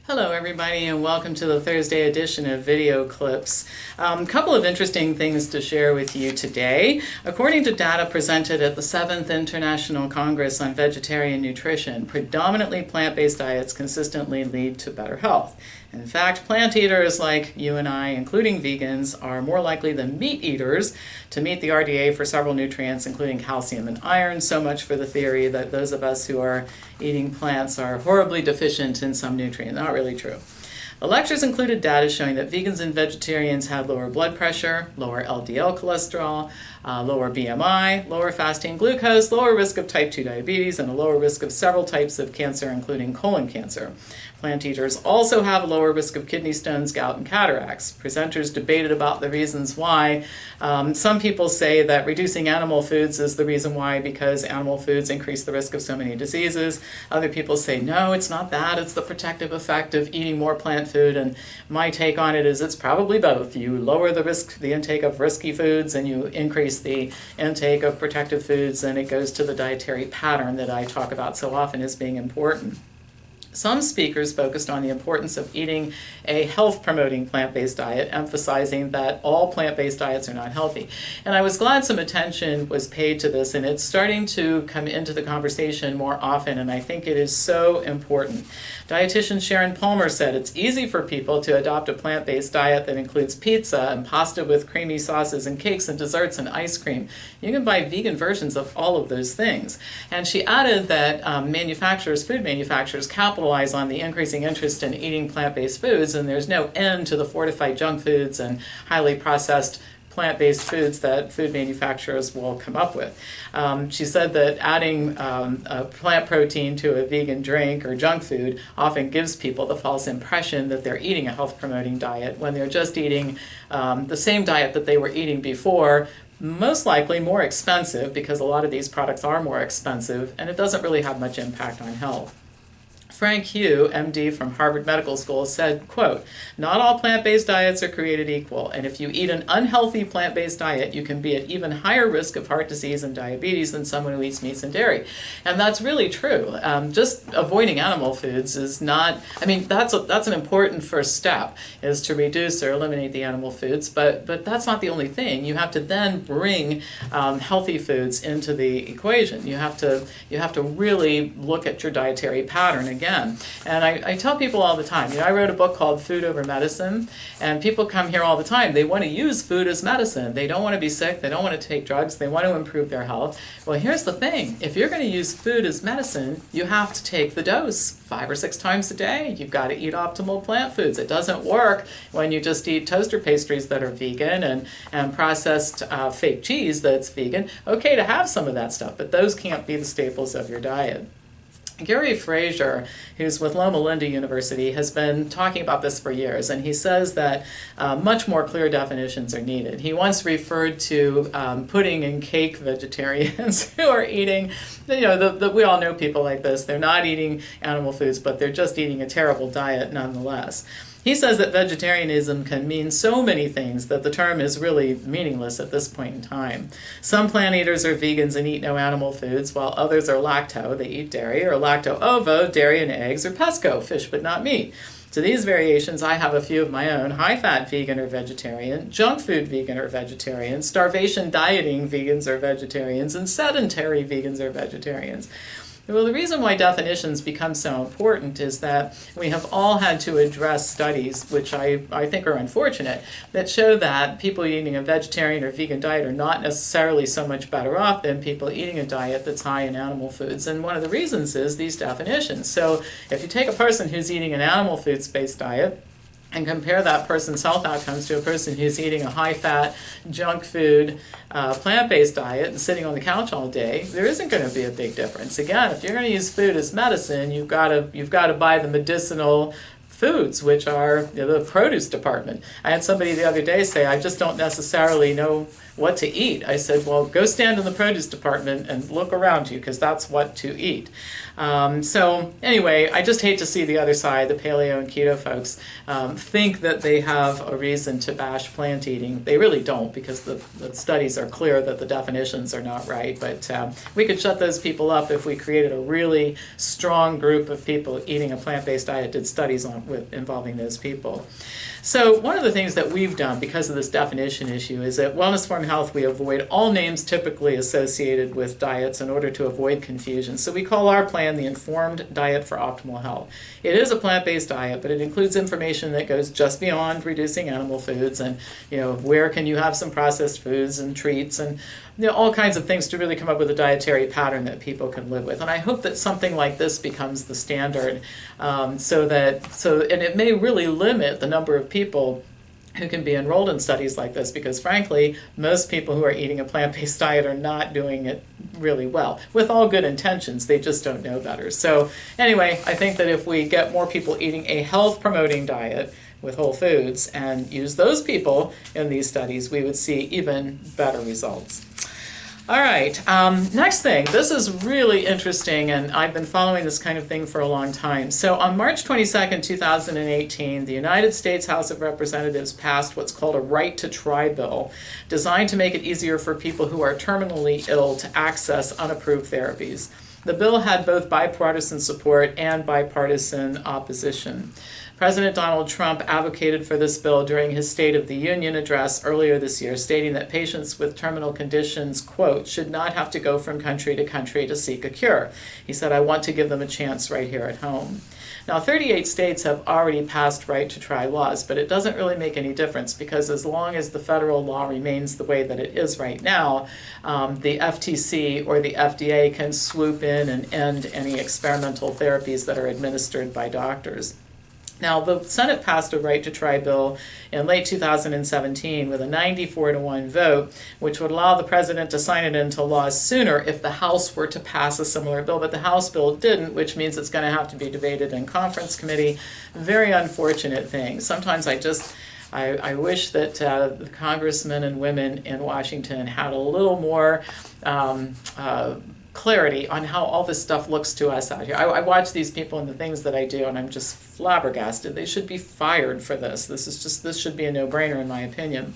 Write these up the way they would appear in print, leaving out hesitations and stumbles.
Hello everybody and welcome to the Thursday edition of Video Clips. A couple of interesting things to share with you today. According to data presented at the 7th International Congress on Vegetarian Nutrition, predominantly plant-based diets consistently lead to better health. In fact, plant eaters like you and I, including vegans, are more likely than meat eaters to meet the RDA for several nutrients, including calcium and iron. So much for the theory that those of us who are eating plants are horribly deficient in some nutrient. Not really true. The lectures included data showing that vegans and vegetarians had lower blood pressure, lower LDL cholesterol, lower BMI, lower fasting glucose, lower risk of type 2 diabetes, and a lower risk of several types of cancer, including colon cancer. Plant eaters also have a lower risk of kidney stones, gout, and cataracts. Presenters debated about the reasons why. Some people say that reducing animal foods is the reason why, because animal foods increase the risk of so many diseases. Other people say, no, it's not that. It's the protective effect of eating more plant food. And my take on it is it's probably both. You lower the intake of risky foods and you increase the intake of protective foods, and it goes to the dietary pattern that I talk about so often as being important. Some speakers focused on the importance of eating a health-promoting plant-based diet, emphasizing that all plant-based diets are not healthy. And I was glad some attention was paid to this, and it's starting to come into the conversation more often, and I think it is so important. Dietitian Sharon Palmer said it's easy for people to adopt a plant-based diet that includes pizza and pasta with creamy sauces and cakes and desserts and ice cream. You can buy vegan versions of all of those things. And she added that food manufacturers capitalize on the increasing interest in eating plant-based foods, and there's no end to the fortified junk foods and highly processed plant-based foods that food manufacturers will come up with. She said that adding a plant protein to a vegan drink or junk food often gives people the false impression that they're eating a health-promoting diet when they're just eating the same diet that they were eating before, most likely more expensive, because a lot of these products are more expensive, and it doesn't really have much impact on health. Frank Hugh, MD from Harvard Medical School, said, quote, "Not all plant-based diets are created equal, and if you eat an unhealthy plant-based diet, you can be at even higher risk of heart disease and diabetes than someone who eats meats and dairy." And that's really true. Just avoiding animal foods is not, that's an important first step, is to reduce or eliminate the animal foods, but that's not the only thing. You have to then bring healthy foods into the equation. You have to really look at your dietary pattern again. And I tell people all the time, I wrote a book called Food Over Medicine, and people come here all the time. They want to use food as medicine. They don't want to be sick. They don't want to take drugs. They want to improve their health. Well, here's the thing. If you're going to use food as medicine, you have to take the dose 5 or 6 times a day. You've got to eat optimal plant foods. It doesn't work when you just eat toaster pastries that are vegan and processed fake cheese that's vegan. Okay to have some of that stuff, but those can't be the staples of your diet. Gary Fraser, who's with Loma Linda University, has been talking about this for years, and he says that much more clear definitions are needed. He once referred to pudding and cake vegetarians who are eating, we all know people like this. They're not eating animal foods, but they're just eating a terrible diet nonetheless. He says that vegetarianism can mean so many things that the term is really meaningless at this point in time. Some plant eaters are vegans and eat no animal foods, while others are lacto, they eat dairy, or lacto-ovo, dairy and eggs, or pesco, fish but not meat. To these variations, I have a few of my own: high-fat vegan or vegetarian, junk food vegan or vegetarian, starvation dieting vegans or vegetarians, and sedentary vegans or vegetarians. Well, the reason why definitions become so important is that we have all had to address studies, which I think are unfortunate, that show that people eating a vegetarian or vegan diet are not necessarily so much better off than people eating a diet that's high in animal foods. And one of the reasons is these definitions. So if you take a person who's eating an animal foods-based diet and compare that person's health outcomes to a person who's eating a high-fat, junk food, plant-based diet and sitting on the couch all day, there isn't going to be a big difference. Again, if you're going to use food as medicine, you've got to buy the medicinal foods, which are the produce department. I had somebody the other day say, I just don't necessarily know what to eat. I said, well, go stand in the produce department and look around you, because that's what to eat. So anyway, I just hate to see the other side, the paleo and keto folks, think that they have a reason to bash plant eating. They really don't, because the studies are clear that the definitions are not right. But we could shut those people up if we created a really strong group of people eating a plant-based diet, did studies involving those people. So one of the things that we've done because of this definition issue is at Wellness Form Health we avoid all names typically associated with diets in order to avoid confusion. So we call our plan the Informed Diet for Optimal Health. It is a plant-based diet, but it includes information that goes just beyond reducing animal foods, and where can you have some processed foods and treats, and all kinds of things to really come up with a dietary pattern that people can live with. And I hope that something like this becomes the standard, and it may really limit the number of people who can be enrolled in studies like this, because frankly, most people who are eating a plant-based diet are not doing it really well. With all good intentions, they just don't know better. So anyway, I think that if we get more people eating a health-promoting diet with whole foods and use those people in these studies, we would see even better results. All right, next thing. This is really interesting, and I've been following this kind of thing for a long time. So on March 22nd, 2018, the United States House of Representatives passed what's called a Right to Try bill, designed to make it easier for people who are terminally ill to access unapproved therapies. The bill had both bipartisan support and bipartisan opposition. President Donald Trump advocated for this bill during his State of the Union address earlier this year, stating that patients with terminal conditions, quote, should not have to go from country to country to seek a cure. He said, I want to give them a chance right here at home. Now, 38 states have already passed right to try laws, but it doesn't really make any difference, because as long as the federal law remains the way that it is right now, the FTC or the FDA can swoop in and end any experimental therapies that are administered by doctors. Now, the Senate passed a Right to Try bill in late 2017 with a 94-to-1 vote, which would allow the president to sign it into law sooner if the House were to pass a similar bill. But the House bill didn't, which means it's going to have to be debated in conference committee. Very unfortunate thing. Sometimes I wish that the congressmen and women in Washington had a little more clarity on how all this stuff looks to us out here. I watch these people and the things that I do, and I'm just flabbergasted. They should be fired for this. This should be a no-brainer in my opinion.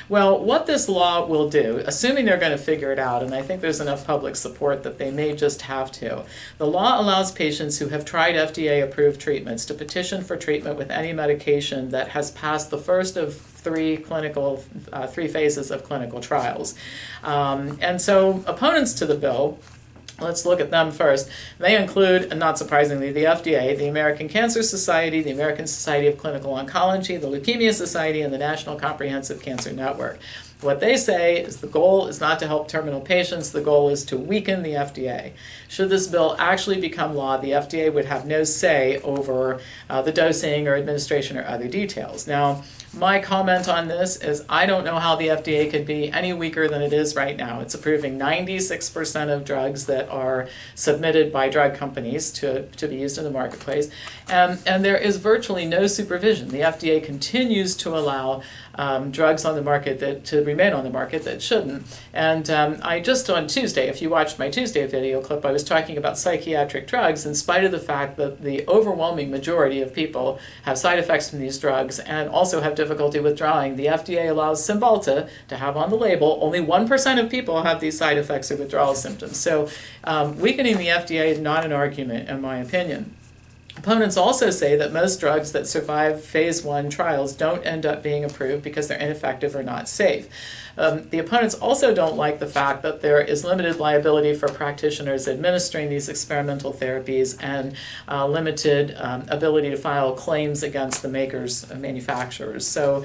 Well, what this law will do, assuming they're going to figure it out, and I think there's enough public support that they may just have to, the law allows patients who have tried FDA-approved treatments to petition for treatment with any medication that has passed the first of three phases of clinical trials. And so opponents to the bill, let's look at them first. They include, and not surprisingly, the FDA, the American Cancer Society, the American Society of Clinical Oncology, the Leukemia Society, and the National Comprehensive Cancer Network. What they say is the goal is not to help terminal patients, the goal is to weaken the FDA. Should this bill actually become law, the FDA would have no say over the dosing or administration or other details. Now, my comment on this is I don't know how the FDA could be any weaker than it is right now. It's approving 96% of drugs that are submitted by drug companies to be used in the marketplace, and there is virtually no supervision. The FDA continues to allow drugs on the market to remain on the market that shouldn't. And I just on Tuesday, if you watched my Tuesday video clip, I was talking about psychiatric drugs, in spite of the fact that the overwhelming majority of people have side effects from these drugs and also have difficulty withdrawing. The FDA allows Cymbalta to have on the label. Only 1% of people have these side effects or withdrawal symptoms. So weakening the FDA is not an argument, in my opinion. Opponents also say that most drugs that survive phase 1 trials don't end up being approved because they're ineffective or not safe. The opponents also don't like the fact that there is limited liability for practitioners administering these experimental therapies and limited ability to file claims against the manufacturers. So.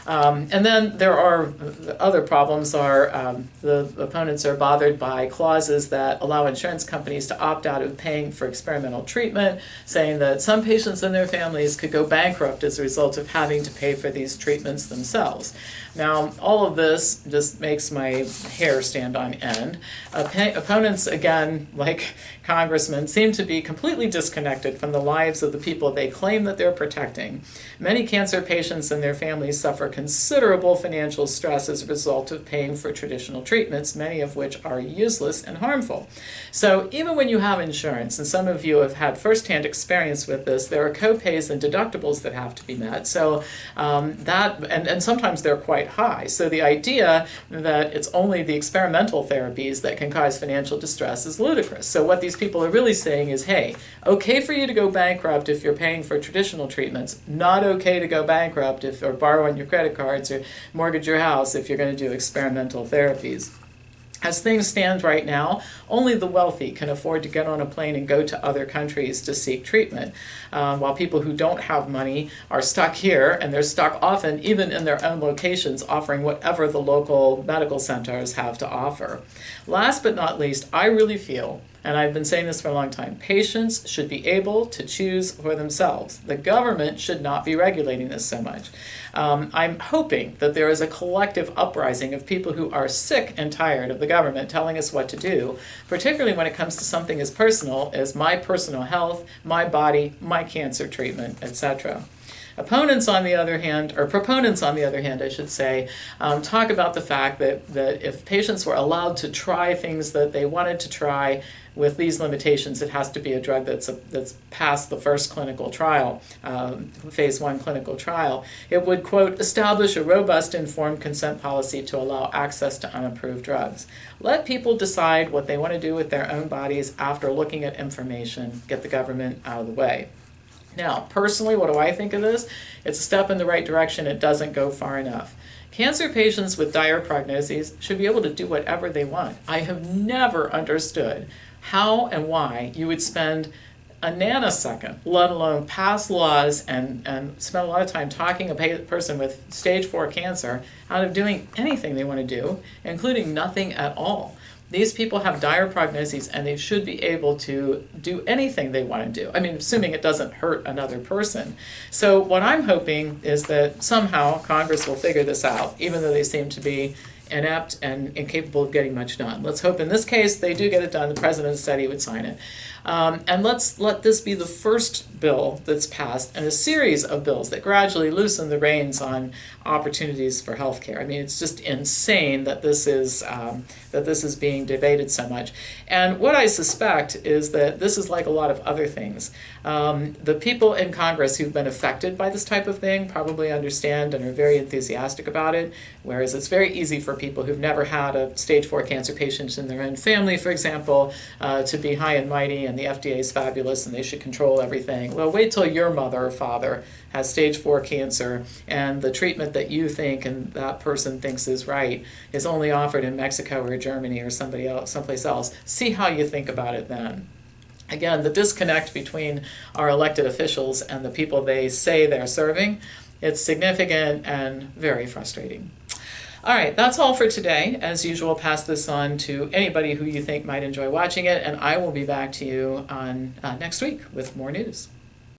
And then there are other problems. The opponents are bothered by clauses that allow insurance companies to opt out of paying for experimental treatment, saying that some patients and their families could go bankrupt as a result of having to pay for these treatments themselves. Now, all of this just makes my hair stand on end. Opponents, again, like congressmen, seem to be completely disconnected from the lives of the people they claim that they're protecting. Many cancer patients and their families suffer considerable financial stress as a result of paying for traditional treatments, many of which are useless and harmful. So even when you have insurance, and some of you have had firsthand experience with this, there are co-pays and deductibles that have to be met. So and sometimes they're quite high. So the idea that it's only the experimental therapies that can cause financial distress is ludicrous. So what these people are really saying is, hey, okay for you to go bankrupt if you're paying for traditional treatments, not okay to go bankrupt or borrow on your credit cards or mortgage your house if you're going to do experimental therapies. As things stand right now, only the wealthy can afford to get on a plane and go to other countries to seek treatment, while people who don't have money are stuck here, and they're stuck often even in their own locations offering whatever the local medical centers have to offer. Last but not least, I really feel, and I've been saying this for a long time, patients should be able to choose for themselves. The government should not be regulating this so much. I'm hoping that there is a collective uprising of people who are sick and tired of the government telling us what to do, particularly when it comes to something as personal as my personal health, my body, my cancer treatment, etc. Opponents, on the other hand, or proponents, on the other hand, I should say, talk about the fact that if patients were allowed to try things that they wanted to try with these limitations, it has to be a drug that's passed the first clinical trial, phase 1 clinical trial. It would, quote, establish a robust informed consent policy to allow access to unapproved drugs. Let people decide what they want to do with their own bodies after looking at information. Get the government out of the way. Now, personally, what do I think of this? It's a step in the right direction. It doesn't go far enough. Cancer patients with dire prognoses should be able to do whatever they want. I have never understood how and why you would spend a nanosecond, let alone pass laws and spend a lot of time talking a person with stage 4 cancer out of doing anything they want to do, including nothing at all. These people have dire prognoses, and they should be able to do anything they want to do. I mean, assuming it doesn't hurt another person. So what I'm hoping is that somehow Congress will figure this out, even though they seem to be inept and incapable of getting much done. Let's hope in this case they do get it done. The president said he would sign it. And let's let this be the first bill that's passed in a series of bills that gradually loosen the reins on opportunities for health care. I mean, it's just insane that this is being debated so much. And what I suspect is that this is like a lot of other things. The people in Congress who've been affected by this type of thing probably understand and are very enthusiastic about it, whereas it's very easy for people who've never had a stage 4 cancer patient in their own family, for example, to be high and mighty and the FDA is fabulous and they should control everything. Well, wait till your mother or father has stage 4 cancer and the treatment that you think and that person thinks is right is only offered in Mexico or Germany or someplace else. See how you think about it then. Again, the disconnect between our elected officials and the people they say they're serving, it's significant and very frustrating. All right, that's all for today. As usual, pass this on to anybody who you think might enjoy watching it, and I will be back to you on next week with more news.